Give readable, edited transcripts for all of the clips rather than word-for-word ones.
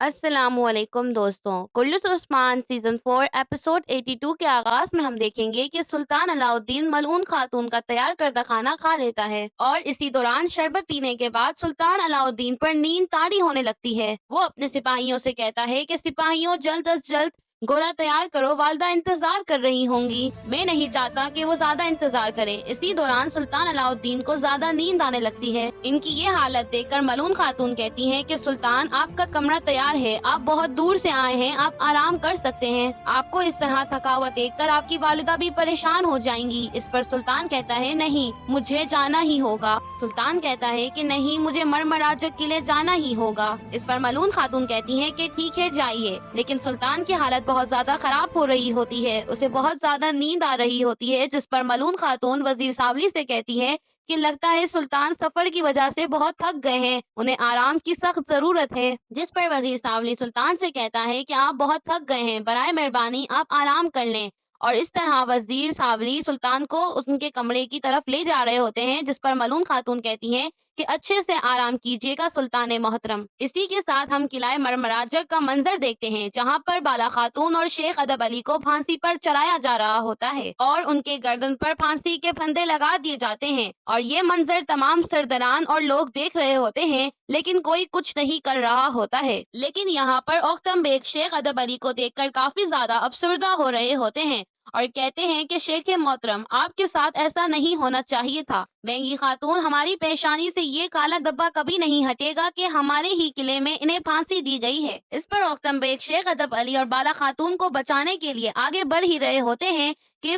अस्सलाम वालेकुम दोस्तों। कुल्लुस उस्मान सीजन 4 एपिसोड 82 के आगाज में हम देखेंगे कि सुल्तान अलाउद्दीन मलऊन खातून का तैयार करदा खाना खा लेता है और इसी दौरान शरबत पीने के बाद सुल्तान अलाउद्दीन पर नींद तारी होने लगती है। वो अपने सिपाहियों से कहता है कि सिपाहियों, जल्द अज जल्द घोड़ा तैयार करो, वालदा इंतजार कर रही होंगी। मैं नहीं चाहता कि वो ज्यादा इंतजार करें। इसी दौरान सुल्तान अलाउद्दीन को ज्यादा नींद आने लगती है। इनकी ये हालत देखकर मलून खातून कहती हैं कि सुल्तान, आपका कमरा तैयार है, आप बहुत दूर से आए हैं, आप आराम कर सकते हैं। आपको इस तरह थकावट देखकर आपकी वालिदा भी परेशान हो जाएंगी। इस पर सुल्तान कहता है, नहीं, मुझे जाना ही होगा। सुल्तान कहता है कि नहीं, मुझे मरमराजक किले जाना ही होगा। इस पर मलून खातून कहती हैं कि ठीक है, जाइए। लेकिन सुल्तान की हालत बहुत ज्यादा खराब हो रही होती है, उसे बहुत ज्यादा नींद आ रही होती है। जिस पर मलून खातून वजीर सावली से कहती है कि लगता है सुल्तान सफर की वजह से बहुत थक गए हैं, उन्हें आराम की सख्त जरूरत है। जिस पर वजीर सावली सुल्तान से कहता है कि आप बहुत थक गए हैं, बराए मेहरबानी आप आराम कर लें। और इस तरह वजीर सावली सुल्तान को उनके कमरे की तरफ ले जा रहे होते हैं। जिस पर मलून खातून कहती हैं कि अच्छे से आराम कीजिएगा सुल्तान मोहतरम। इसी के साथ हम किलाए मरमराजक का मंजर देखते हैं, जहां पर बाला खातून और शेख अदब अली को फांसी पर चढ़ाया जा रहा होता है और उनके गर्दन पर फांसी के फंदे लगा दिए जाते हैं। और ये मंजर तमाम सरदारान और लोग देख रहे होते हैं, लेकिन कोई कुछ नहीं कर रहा होता है। लेकिन यहाँ पर औकतम बेग शेख अदब अली को देखकर काफी ज्यादा अफसरदा हो रहे होते हैं और कहते हैं कि शेख मोहतरम, आपके साथ ऐसा नहीं होना चाहिए था। बेंगी खातून, हमारी पेशानी से ये काला धब्बा कभी नहीं हटेगा कि हमारे ही किले में इन्हें फांसी दी गई है। इस पर औकतम बेग शेख अदब अली और बाला खातून को बचाने के लिए आगे बढ़ ही रहे होते हैं कि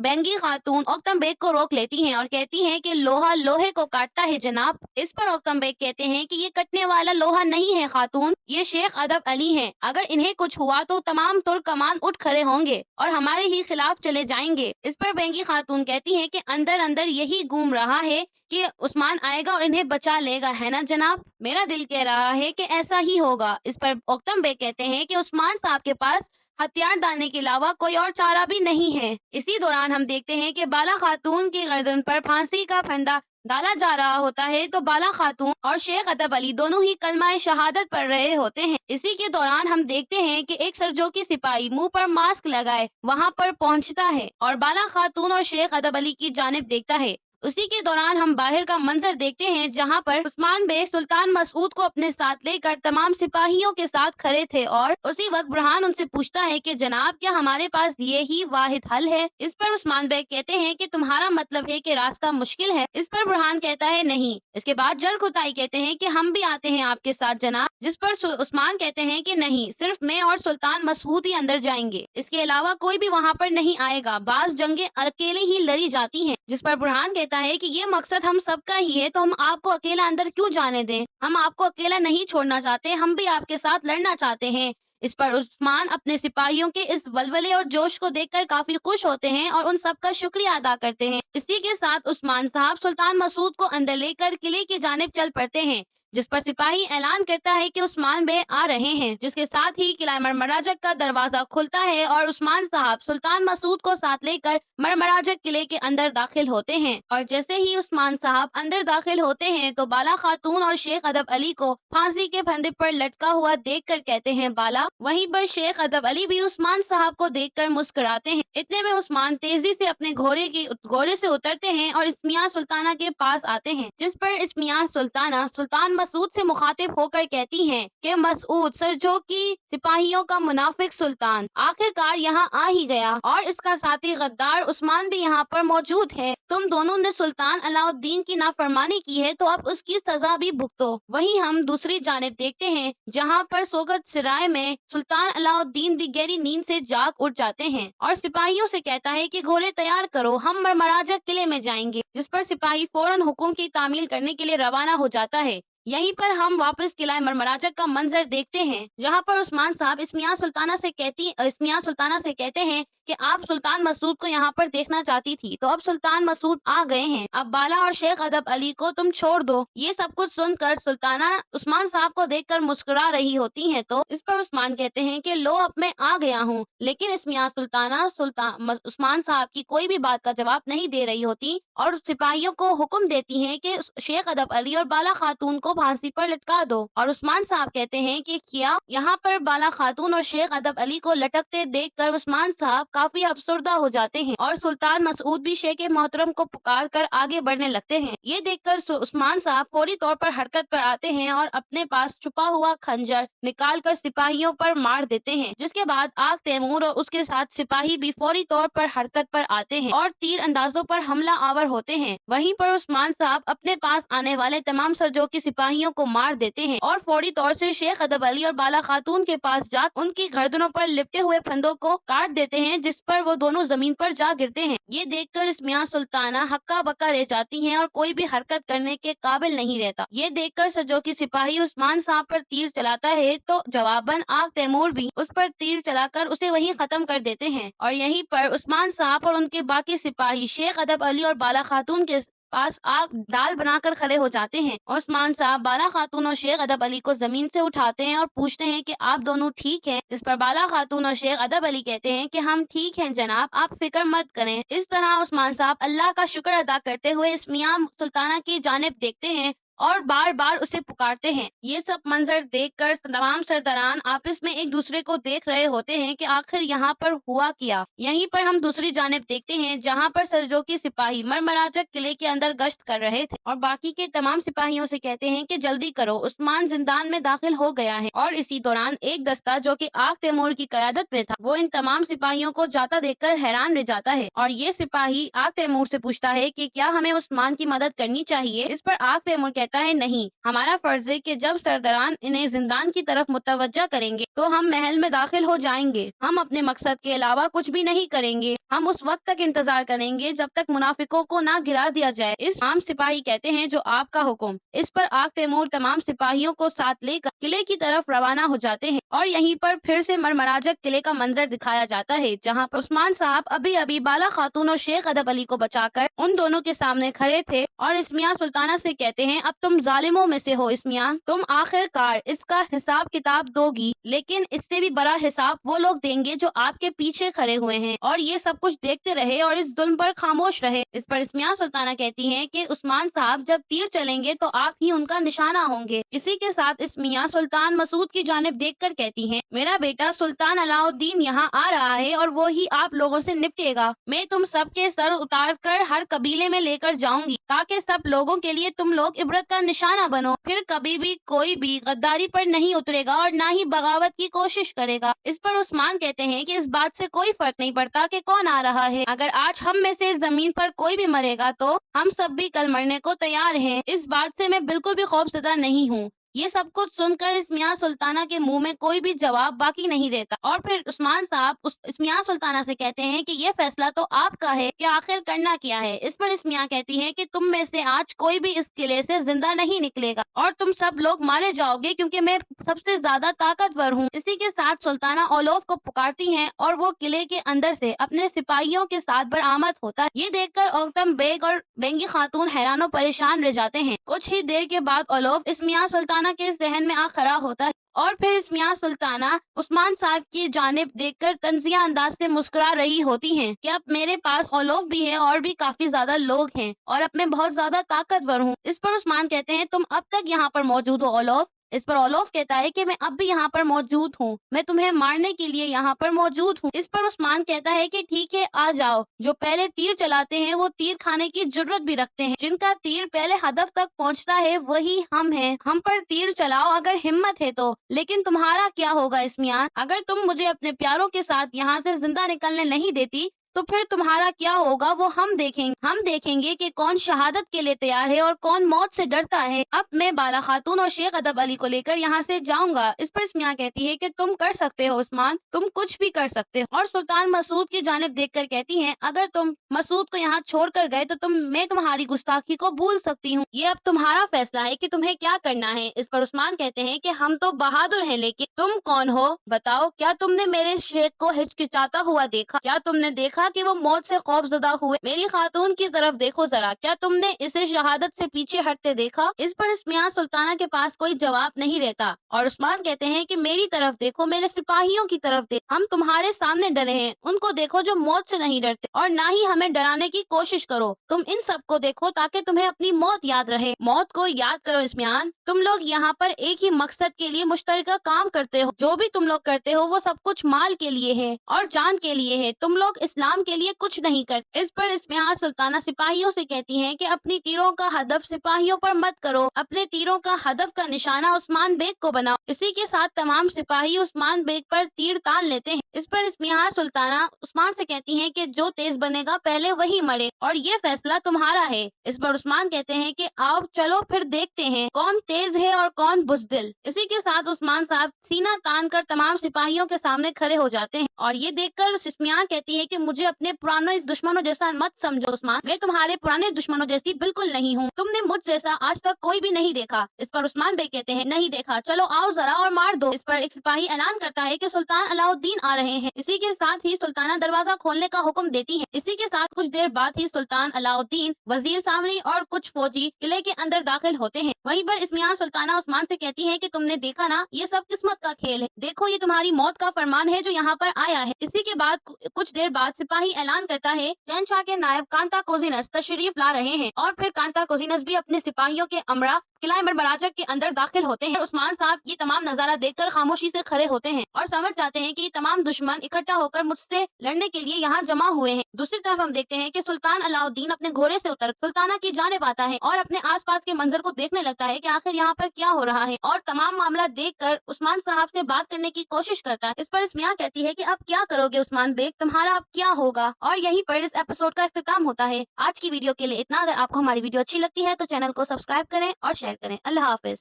बेंगी खातून औकतम बेग को रोक लेती हैं और कहती हैं कि लोहा लोहे को काटता है जनाब। इस पर औकतम बेग कहते हैं कि ये कटने वाला लोहा नहीं है खातून, ये शेख अदब अली हैं। अगर इन्हें कुछ हुआ तो तमाम तुर्क कमान उठ खड़े होंगे और हमारे ही खिलाफ चले जाएंगे। इस पर बेंगी खातून कहती हैं कि अंदर अंदर यही घूम रहा है कि उस्मान आएगा और इन्हें बचा लेगा, है ना जनाब? मेरा दिल कह रहा है कि ऐसा ही होगा। इस पर औकतम बेग कहते हैं कि उस्मान साहब के पास हथियार डालने के अलावा कोई और चारा भी नहीं है। इसी दौरान हम देखते हैं कि बाला खातून की गर्दन पर फांसी का फंदा डाला जा रहा होता है, तो बाला खातून और शेख अदब अली दोनों ही कलमाए शहादत पढ़ रहे होते हैं। इसी के दौरान हम देखते हैं कि एक सरजोकी सिपाही मुंह पर मास्क लगाए वहां पर पहुंचता है और बाला खातून और शेख अदब अली की जानिब देखता है। उसी के दौरान हम बाहर का मंजर देखते हैं, जहां पर उस्मान बे सुल्तान मसूद को अपने साथ लेकर तमाम सिपाहियों के साथ खड़े थे और उसी वक्त बुरहान उनसे पूछता है कि जनाब, क्या हमारे पास ये ही वाहिद हल है? इस पर उस्मान बे कहते हैं कि तुम्हारा मतलब है कि रास्ता मुश्किल है। इस पर बुरहान कहता है नहीं। इसके बाद जर कुताई कहते हैं कि हम भी आते हैं आपके साथ जनाब। जिस पर उस्मान कहते हैं कि नहीं, सिर्फ मैं और सुल्तान मसूद ही अंदर जाएंगे, इसके अलावा कोई भी वहाँ पर नहीं आएगा। बाज जंगें अकेले ही लड़ी जाती हैं। जिस पर बुरहान कहता है कि ये मकसद हम सबका ही है, तो हम आपको अकेला अंदर क्यों जाने दें? हम आपको अकेला नहीं छोड़ना चाहते, हम भी आपके साथ लड़ना चाहते हैं। इस पर उस्मान अपने सिपाहियों के इस वलवले और जोश को देखकर काफी खुश होते हैं और उन सबका शुक्रिया अदा करते हैं। इसी के साथ उस्मान साहब सुल्तान मसूद को अंदर लेकर किले की जानिब चल पड़ते हैं, जिस पर सिपाही ऐलान करता है कि उस्मान बे आ रहे हैं। जिसके साथ ही किला मरमराजक का दरवाजा खुलता है और उस्मान साहब सुल्तान मसूद को साथ लेकर मरमराजक किले के अंदर दाखिल होते हैं। और जैसे ही उस्मान साहब अंदर दाखिल होते हैं तो बाला खातून और शेख अदब अली को फांसी के फंदे पर लटका हुआ देखकर कहते हैं बाला। वहीं पर शेख अदब अली भी उस्मान साहब को देखकर मुस्कुराते हैं। इतने में उस्मान तेजी से अपने घोड़े से उतरते हैं और इस्मिया सुल्ताना के पास आते हैं। जिस पर इस्मिया सुल्ताना सुल्तान मसूद से मुखातिब होकर कहती हैं कि मसूद, सरजो की सिपाहियों का मुनाफिक सुल्तान आखिरकार यहाँ आ ही गया और इसका साथी गद्दार उस्मान भी यहाँ पर मौजूद है। तुम दोनों ने सुल्तान अलाउद्दीन की नाफरमानी की है, तो अब उसकी सजा भी भुगतो। वहीं हम दूसरी जानिब देखते हैं, जहाँ पर सोगत सराय में सुल्तान अलाउद्दीन भी गहरी नींद से जाग उठ जाते हैं और सिपाहियों से कहता है कि घोड़े तैयार करो, हम मरमराजक किले में जाएंगे। जिस पर सिपाही फौरन हुक्म की तामील करने के लिए रवाना हो जाता है। यहीं पर हम वापस किला मरमराजक का मंजर देखते हैं, जहां पर उस्मान साहब इस्मिया सुल्ताना से कहते हैं कि आप सुल्तान मसूद को यहाँ पर देखना चाहती थी, तो अब सुल्तान मसूद आ गए हैं, अब बाला और शेख अदब अली को तुम छोड़ दो। ये सब कुछ सुनकर सुल्ताना उस्मान साहब को देखकर मुस्कुरा रही होती हैं। तो इस पर उस्मान कहते हैं कि लो, अब मैं आ गया हूँ। लेकिन इस्मिया सुल्ताना उस्मान साहब की कोई भी बात का जवाब नहीं दे रही होती और सिपाहियों को हुक्म देती हैं कि शेख अदब अली और बाला खातून को फांसी पर लटका दो। और उस्मान साहब कहते हैं कि क्या यहाँ पर बाला खातून और शेख अदब अली को लटकते देखकर उस्मान साहब काफी अफसरदा हो जाते हैं और सुल्तान मसूद भी शेख मोहतरम को पुकार कर आगे बढ़ने लगते हैं। ये देखकर उस्मान साहब फौरी तौर पर हरकत पर आते हैं और अपने पास छुपा हुआ खंजर निकाल कर सिपाहियों पर मार देते हैं, जिसके बाद आग तैमूर और उसके साथ सिपाही भी फौरी तौर पर हरकत पर आते हैं और तीर अंदाजों पर हमला आवर होते हैं। वहीं पर उस्मान साहब अपने पास आने वाले तमाम सरजोकी सिपाहियों को मार देते हैं और फौरी तौर से शेख अदब अली और बाला खातून के पास जा उनकी गर्दनों पर लिपटे हुए फंदों को काट देते हैं, जिस पर वो दोनों जमीन पर जा गिरते हैं। ये देखकर इस्मिया सुल्ताना हक्का बक्का रह जाती हैं और कोई भी हरकत करने के काबिल नहीं रहता। ये देखकर सरजोकी सिपाही उस्मान साहब पर तीर चलाता है तो जवाबन आग तैमूर भी उस पर तीर चलाकर उसे वहीं खत्म कर देते हैं और यहीं पर उस्मान साहब और उनके बाकी सिपाही शेख अदब अली और बाला खातून के पास आग डाल बनाकर खड़े हो जाते हैं। उस्मान साहब बाला खातून और शेख अदब अली को जमीन से उठाते हैं और पूछते हैं कि आप दोनों ठीक हैं? इस पर बाला खातून और शेख अदब अली कहते हैं कि हम ठीक हैं जनाब, आप फिक्र मत करें। इस तरह उस्मान साहब अल्लाह का शुक्र अदा करते हुए इस्मिया सुल्ताना की जानिब देखते हैं और बार बार उसे पुकारते हैं। ये सब मंजर देखकर तमाम सरदारान आपस में एक दूसरे को देख रहे होते हैं कि आखिर यहाँ पर हुआ क्या। यहीं पर हम दूसरी जानिब देखते हैं जहाँ पर सरजोकी सिपाही मरमराजक किले के अंदर गश्त कर रहे थे और बाकी के तमाम सिपाहियों से कहते हैं कि जल्दी करो, उस्मान जिंदान में दाखिल हो गया है। और इसी दौरान एक दस्ता जो कि आग तैमूर की क़यादत में था, वो इन तमाम सिपाहियों को जाता देखकर हैरान रह जाता है और ये सिपाही आग तैमूर से पूछता है कि क्या हमें उस्मान की मदद करनी चाहिए? इस पर आग तैमूर कहता है नहीं, हमारा फर्ज है कि जब सरदारान इन्हें जिंदान की तरफ मुतवज्जा करेंगे तो हम महल में दाखिल हो जाएंगे। हम अपने मकसद के अलावा कुछ भी नहीं करेंगे। हम उस वक्त तक इंतजार करेंगे जब तक मुनाफिकों को ना गिरा दिया जाए। इस आम सिपाही कहते हैं जो आपका हुक्म। इस पर आग तैमूर तमाम सिपाहियों को साथ लेकर किले की तरफ रवाना हो जाते हैं और यहीं पर फिर से मरमराजक किले का मंजर दिखाया जाता है जहाँ पर उस्मान साहब अभी अभी बाला खातून और शेख अदब अली को बचाकर उन दोनों के सामने खड़े थे और इस्मिया सुल्ताना से कहते हैं अब तुम जालिमों में से हो इस्मिया, तुम आखिरकार इसका हिसाब किताब दोगी, लेकिन इससे भी बड़ा हिसाब वो लोग देंगे जो आपके पीछे खड़े हुए हैं और ये सब कुछ देखते रहे और इस जुल्म पर खामोश रहे। इस पर इस्मिया सुल्ताना कहती हैं कि उस्मान साहब जब तीर चलेंगे तो आप ही उनका निशाना होंगे। इसी के साथ इस्मिया सुल्तान मसूद की जानिब देखकर कहती हैं मेरा बेटा सुल्तान अलाउद्दीन यहाँ आ रहा है और वो ही आप लोगों से निपटेगा। मैं तुम सबके सर उतार कर हर कबीले में लेकर जाऊंगी ताकि सब लोगों के लिए तुम लोग इबरत का निशाना बनो। फिर कभी भी कोई भी गद्दारी पर नहीं उतरेगा और ना ही बगावत की कोशिश करेगा। इस पर उस्मान कहते हैं कि इस बात से कोई फर्क नहीं पड़ता कि कौन आ रहा है, अगर आज हम में से जमीन पर कोई भी मरेगा तो हम सब भी कल मरने को तैयार हैं। इस बात से मैं बिल्कुल भी खौफजदा नहीं हूँ। ये सब कुछ सुनकर इस्मिया सुल्ताना के मुंह में कोई भी जवाब बाकी नहीं रहता और फिर उस्मान साहब इस्मिया सुल्ताना से कहते हैं कि ये फैसला तो आपका है कि आखिर करना क्या है। इस पर इस्मिया कहती है कि तुम में से आज कोई भी इस किले से जिंदा नहीं निकलेगा और तुम सब लोग मारे जाओगे क्योंकि मैं सबसे ज्यादा ताकतवर हूँ। इसी के साथ सुल्ताना ओलोफ को पुकारती हैं और वो किले के अंदर से अपने सिपाहियों के साथ बरामद होता है। ये देखकर औतम बेग और बेंगी खातून हैरानो परेशान रह जाते हैं। कुछ ही देर के बाद ओलोफ इस्मिया सुल्ताना के जहन में आ खड़ा होता है और फिर इस्मिया सुल्ताना उस्मान साहब की जानिब देखकर तंजिया अंदाज से मुस्कुरा रही होती हैं कि अब मेरे पास ओलोफ भी है और भी काफी ज्यादा लोग हैं और अब मैं बहुत ज्यादा ताकतवर हूँ। इस पर उस्मान कहते हैं तुम अब तक यहाँ पर मौजूद हो ओलोफ? इस पर ओलोफ कहता है कि मैं अब भी यहाँ पर मौजूद हूँ, मैं तुम्हें मारने के लिए यहाँ पर मौजूद हूँ। इस पर उस्मान कहता है कि ठीक है आ जाओ। जो पहले तीर चलाते हैं वो तीर खाने की जुर्रत भी रखते हैं, जिनका तीर पहले हदफ तक पहुँचता है वही हम हैं। हम पर तीर चलाओ अगर हिम्मत है तो। लेकिन तुम्हारा क्या होगा इस्मिया? अगर तुम मुझे अपने प्यारों के साथ यहाँ से जिंदा निकलने नहीं देती तो फिर तुम्हारा क्या होगा वो हम देखेंगे कि कौन शहादत के लिए तैयार है और कौन मौत से डरता है। अब मैं बाला खातून और शेख अदब अली को लेकर यहाँ से जाऊंगा। इस पर इस्मिया कहती है कि तुम कर सकते हो उस्मान, तुम कुछ भी कर सकते हो। और सुल्तान मसूद की जानिब देखकर कहती हैं अगर तुम मसूद को यहाँ छोड़ कर गए तो मैं तुम्हारी गुस्ताखी को भूल सकती हूँ। ये अब तुम्हारा फैसला है कि तुम्हें क्या करना है। इस पर उस्मान कहते हैं कि हम तो बहादुर हैं, लेकिन तुम कौन हो बताओ? क्या तुमने मेरे शेख को हिचकिचाता हुआ देखा? क्या तुमने देखा دیکھا کہ وہ موت سے خوفزدہ ہوئے۔ میری خاتون کی طرف دیکھو ذرا، کیا تم نے اسے شہادت سے پیچھے ہٹتے دیکھا؟ اس پر اسمیہ سلطانہ کے پاس کوئی جواب نہیں رہتا اور عثمان کہتے ہیں کہ میری طرف دیکھو، میرے سپاہیوں کی طرف دیکھو، ہم تمہارے سامنے ڈرے ہیں، ان کو دیکھو جو موت سے نہیں ڈرتے اور نہ ہی ہمیں ڈرانے کی کوشش کرو، تم ان سب کو دیکھو تاکہ تمہیں اپنی موت یاد رہے۔ موت کو یاد کرو اسمیان، تم لوگ یہاں پر ایک ہی مقصد کے لیے مشترکہ کام کرتے ہو، جو بھی تم لوگ کرتے ہو وہ سب کچھ مال کے لیے ہے اور جان کے لیے ہے، تم لوگ اسلام کے لیے کچھ نہیں کرتے۔ اس پر اسمیہ سلطانہ سپاہیوں سے کہتی ہیں کہ اپنی تیروں کا ہدف سپاہیوں پر مت کرو، اپنے تیروں کا ہدف کا نشانہ عثمان بیگ کو بناؤ۔ اسی کے ساتھ تمام سپاہی عثمان بیگ پر تیر تان لیتے ہیں۔ اس پر اسمیہ سلطانہ عثمان سے کہتی ہیں کہ جو تیز بنے گا پہلے وہی مرے اور یہ فیصلہ تمہارا ہے۔ اس پر عثمان کہتے ہیں کہ آؤ چلو پھر دیکھتے ہیں کون تیز ہے اور کون بزدل۔ اسی کے ساتھ عثمان صاحب سینہ تان کر تمام سپاہیوں کے سامنے کھڑے ہو جاتے ہیں اور یہ دیکھ کر اسمیہ کہتی ہے کہ مجھے اپنے پرانے دشمنوں جیسا مت سمجھو عثمان، میں تمہارے پرانے دشمنوں جیسی بالکل نہیں ہوں، تم نے مجھ جیسا آج تک کوئی بھی نہیں دیکھا۔ اس پر عثمان بے کہتے ہیں نہیں دیکھا، چلو آؤ ذرا اور مار دو۔ اس پر ایک سپاہی اعلان کرتا ہے کہ سلطان علاء الدین آ رہے ہیں۔ اسی کے ساتھ ہی سلطانہ دروازہ کھولنے کا حکم دیتی ہے۔ اسی کے ساتھ کچھ دیر بعد ہی سلطان علاء الدین، وزیر سامری اور کچھ فوجی قلعے کے اندر داخل ہوتے ہیں۔ وہیں پر اسمیہ سلطانہ عثمان سے کہتی ہے کہ تم نے دیکھا نا، یہ سب قسمت کا کھیل ہے، دیکھو یہ تمہاری موت کا فرمان ہے جو یہاں پر آیا ہے۔ اسی کے بعد کچھ دیر بعد سپاہی اعلان کرتا ہے شہنشاہ کے نائب کانتا کوزینس تشریف لا رہے ہیں اور پھر کانتا کوزینس بھی اپنے سپاہیوں کے امرا قلعہ مرمراجک کے اندر داخل ہوتے ہیں۔ عثمان صاحب یہ تمام نظارہ دیکھ کر خاموشی سے کھڑے ہوتے ہیں اور سمجھ جاتے ہیں کہ یہ تمام دشمن اکٹھا ہو کر مجھ سے لڑنے کے لیے یہاں جمع ہوئے ہیں۔ دوسری طرف ہم دیکھتے ہیں کہ سلطان علاء الدین اپنے گھوڑے سے اتر سلطانہ کی جانب آتا ہے اور اپنے آس پاس کے منظر کو دیکھنے لگتا ہے کہ آخر یہاں پر کیا ہو رہا ہے اور تمام معاملہ دیکھ کر عثمان صاحب سے بات کرنے کی کوشش کرتا ہے۔ اس پر اسمیہ کہتی ہے کہ اب کیا کرو گے عثمان بیگ، تمہارا اب کیا ہوگا؟ اور یہیں پر اس ایپیسوڈ کا اختتام ہوتا ہے۔ آج کی ویڈیو کے لیے اتنا۔ اگر آپ کو ہماری ویڈیو اچھی لگتی ہے تو چینل کو سبسکرائب کریں اور شیئر کریں۔ اللہ حافظ۔